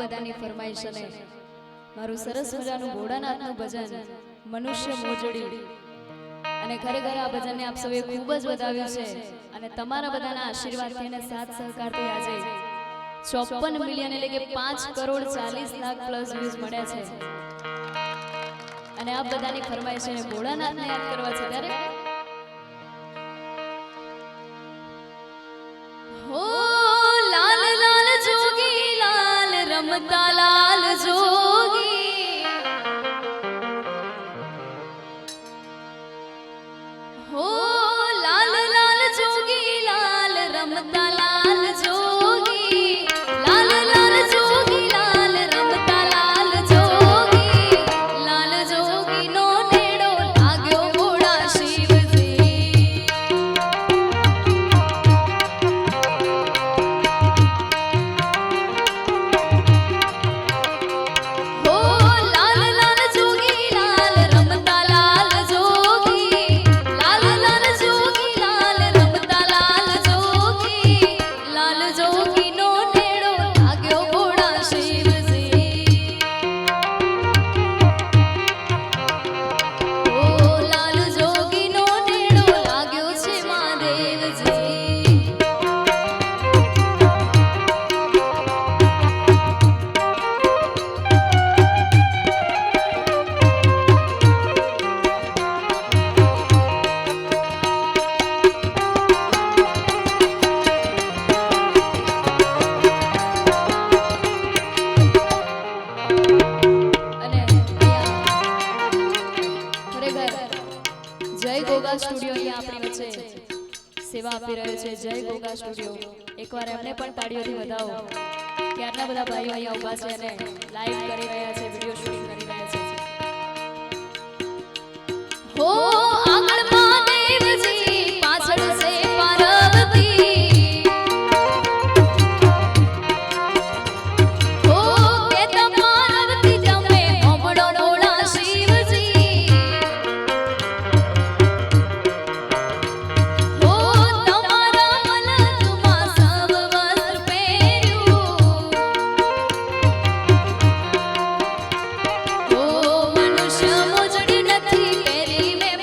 બધાની ફરમાઈશ અને મારું સરસ મજાનું ભોળાનાથનું ભજન મનુષ્ય મોજડી અને ખરેખર આ ભજનને આપ સૌએ ખૂબ જ વધાવ્યું છે અને તમારા બધાના આશીર્વાદથી અને સાથ સહકારથી આજે 54 મિલિયન એટલે કે 5,40,00,000 પ્લસ વ્યૂઝ મળ્યા છે અને આપ બધાની ફરમાઈશ અને ભોળાનાથને યાદ કરવા છે ત્યારે હો લાલ લાલ જોગી લાલ રમતા લાલ જોગી હો લાલ લાલ જોગી લાલ રમતા લાલ જોગી લાલ લાલ જોગી લાલ રમતા લાલ જોગી લાલ જોગી નો નેડો લાગ્યો ભોળા શિવજી હો લાલ લાલ જોગી લાલ રમતા લાલ જોગી લાલ લાલ જોગી લાલ રમતા લાલ જોગી લાલ જોગી નો નેડો લાગ્યો ભોળા શિવજી ઓ લાલ જોગી નો નેડો લાગ્યો છે મહાદેવજી અને ખરેખર જય ગોગા સ્ટુડિયો અહીંયા આપણી વચ્ચે સેવા આપી રહ્યો છે જય ગોગા સ્ટુડિયો એકવાર એમને પણ તાળીઓથી વધાવો કે આટલા બધા ભાઈઓ અહીંયા ઊભા છે અને લાઈવ કરી રહ્યા છે વિડિયો શૂટિંગ કરી રહ્યા છે હો આગળ મહાદેવજી પાછળ છે પાર્વતી હો કેતા પાર્વતી તમે ઓમડો ડોળા શિવજી હો તમારા મલકમાં સવ વસ્ત્ર પહેર્યું હો મનુષ્ય મોજડી નથી પહેરી મેં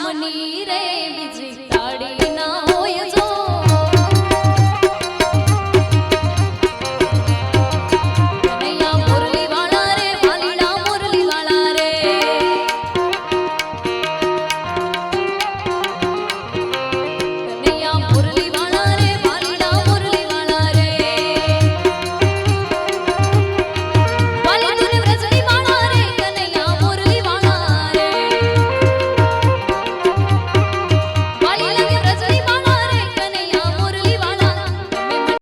શ્યામની રે